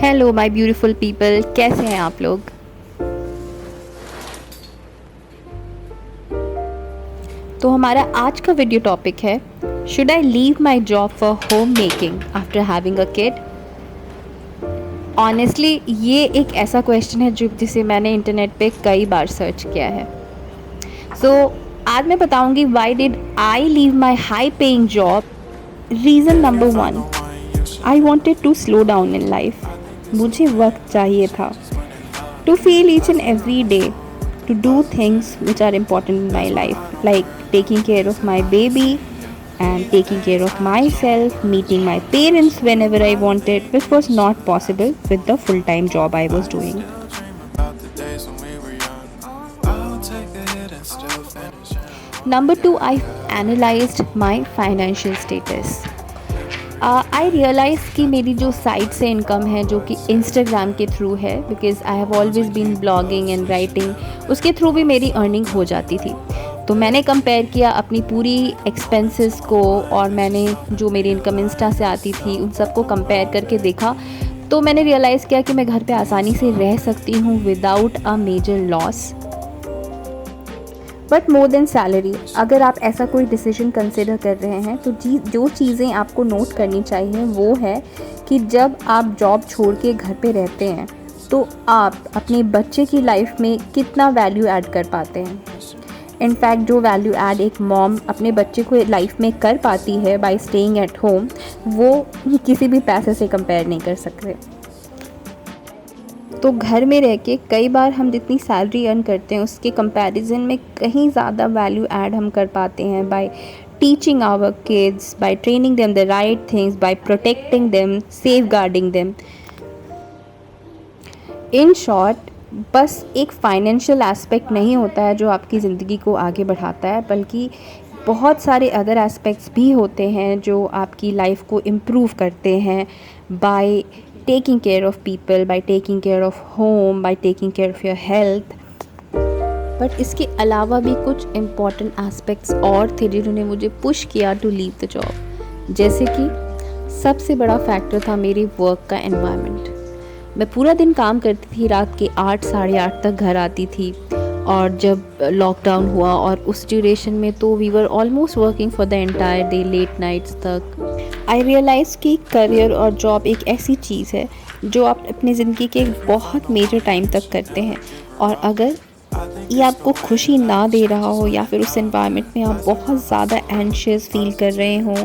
Hello my beautiful people, कैसे हैं आप लोग। तो हमारा आज का वीडियो टॉपिक है, should I leave my job for home making after having a kid. Honestly ये एक ऐसा क्वेश्चन है जिसे मैंने इंटरनेट पे कई बार सर्च किया है। आज मैं बताऊंगी why did I leave my high paying job. Reason number 1, I wanted to slow down in life. मुझे वक्त चाहिए था to feel each and every day, to do things which are important in my life, like taking care of my baby and taking care of myself, meeting my parents whenever I wanted, which was not possible with the full time job I was doing. Number two, I analyzed my financial status. I realise कि मेरी जो side से income है जो कि Instagram के through है, because I have always been blogging and writing, उसके थ्रू भी मेरी अर्निंग हो जाती थी। तो मैंने कंपेयर किया अपनी पूरी एक्सपेंसेस को और मैंने जो मेरी इनकम इंस्टा से आती थी उन सबको कंपेयर करके देखा। तो मैंने रियलाइज़ किया कि मैं घर पे आसानी से रह सकती हूँ without a major loss. But more than salary, अगर आप ऐसा कोई डिसीजन कंसिडर कर रहे हैं तो जो चीज़ें आपको नोट करनी चाहिए वो है कि जब आप जॉब छोड़ के घर पे रहते हैं तो आप अपने बच्चे की लाइफ में कितना वैल्यू ऐड कर पाते हैं। इनफैक्ट जो वैल्यू ऐड एक मॉम अपने बच्चे को लाइफ में कर पाती है बाय स्टेइंग एट होम, वो किसी भी पैसे से कंपेयर नहीं कर सकते। तो घर में रह के कई बार हम जितनी सैलरी अर्न करते हैं उसके कंपैरिजन में कहीं ज़्यादा वैल्यू ऐड हम कर पाते हैं by teaching our kids, by training them the right things, by protecting them, safeguarding them. In short, बस एक फाइनेंशियल एस्पेक्ट नहीं होता है जो आपकी ज़िंदगी को आगे बढ़ाता है, बल्कि बहुत सारे अदर एस्पेक्ट्स भी होते हैं जो आपकी लाइफ को इम्प्रूव करते हैं bye taking care of people, by taking care of home, by taking care of your health. But इसके अलावा भी कुछ इम्पॉर्टेंट एस्पेक्ट्स और थे जिन्होंने मुझे पुश किया टू लीव द जॉब। जैसे कि सबसे बड़ा फैक्टर था मेरी वर्क का एनवायरनमेंट। मैं पूरा दिन काम करती थी, रात के 8 साढ़े 8 तक घर आती थी, और जब लॉकडाउन हुआ और उस ड्यूरेशन में तो we were almost working for the entire day, late nights तक। आई रियलाइज़ कि करियर और जॉब एक ऐसी चीज़ है जो आप अपनी ज़िंदगी के बहुत मेजर टाइम तक करते हैं, और अगर ये आपको खुशी ना दे रहा हो या फिर उस एनवायरनमेंट में आप बहुत ज़्यादा एंशियस फील कर रहे हो,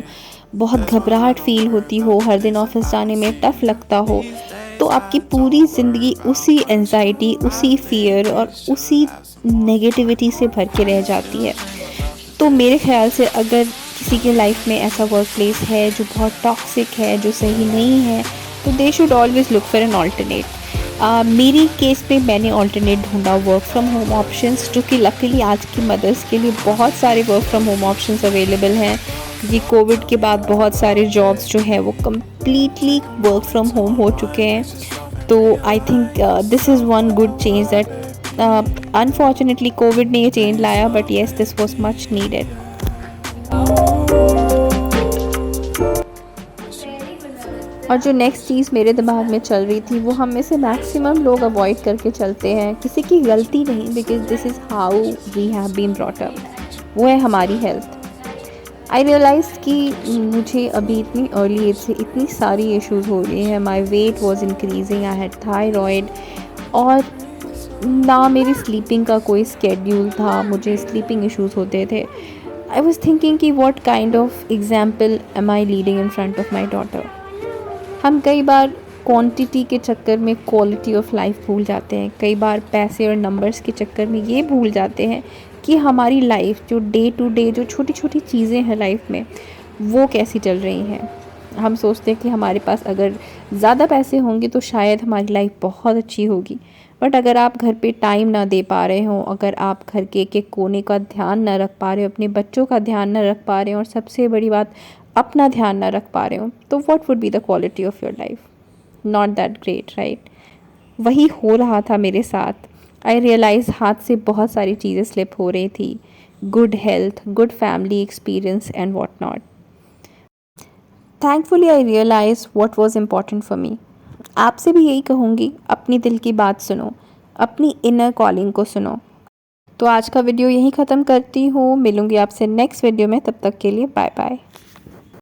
बहुत घबराहट फील होती हो, हर दिन ऑफिस जाने में टफ़ लगता हो, तो आपकी पूरी ज़िंदगी उसी एंजाइटी, उसी फियर और उसी नेगेटिविटी से भर के रह जाती है। तो मेरे ख़्याल से अगर किसी के लाइफ में ऐसा वर्क प्लेस है जो बहुत टॉक्सिक है, जो सही नहीं है, तो they should always look for an alternate. मेरी केस में मैंने ऑल्टरनेट ढूंढा वर्क फ्रॉम होम ऑप्शंस, जो कि लकीली आज की मदर्स के लिए बहुत सारे work from home options available हैं। ये कोविड के बाद बहुत सारे जॉब्स जो है वो कम्प्लीटली वर्क फ्रॉम होम हो चुके हैं। तो I think this is one good change that unfortunately Covid ने ये चेंज लाया, but yes this was much needed. और जो नेक्स्ट चीज़ मेरे दिमाग में चल रही थी वो हम में से मैक्सिमम लोग अवॉइड करके चलते हैं, किसी की गलती नहीं, because this is how we have been brought up, वो है हमारी हेल्थ। आई रियलाइज़ कि मुझे अभी इतनी अर्ली एज से इतनी सारी इश्यूज़ हो रही हैं। My weight was increasing, I had thyroid, और ना मेरी स्लीपिंग का कोई स्केड्यूल था, मुझे स्लीपिंग इश्यूज़ होते थे। आई वॉज थिंकिंग कि what kind of example am I leading in front of my daughter. हम कई बार क्वांटिटी के चक्कर में क्वालिटी ऑफ लाइफ भूल जाते हैं, कई बार पैसे और नंबर्स के चक्कर में ये भूल जाते हैं कि हमारी लाइफ जो डे टू डे जो छोटी छोटी चीज़ें हैं लाइफ में वो कैसी चल रही हैं। हम सोचते हैं कि हमारे पास अगर ज़्यादा पैसे होंगे तो शायद हमारी लाइफ बहुत अच्छी होगी, बट अगर आप घर पे टाइम ना दे पा रहे हो, अगर आप घर के एक कोने का ध्यान ना रख पा रहे हो, अपने बच्चों का ध्यान ना रख पा रहे हो, और सबसे बड़ी बात अपना ध्यान ना रख पा रहे हो, तो what would be the quality of your life? Not that great, right? वही हो रहा था मेरे साथ। आई रियलाइज़ हाथ से बहुत सारी चीज़ें स्लिप हो रही थी, good health, good family experience and what not. Thankfully, I realized what was important for me. आपसे भी यही कहूँगी, अपनी दिल की बात सुनो, अपनी इनर कॉलिंग को सुनो। तो आज का वीडियो यहीं ख़त्म करती हूँ, मिलूँगी आपसे नेक्स्ट वीडियो में, तब तक के लिए बाय बाय।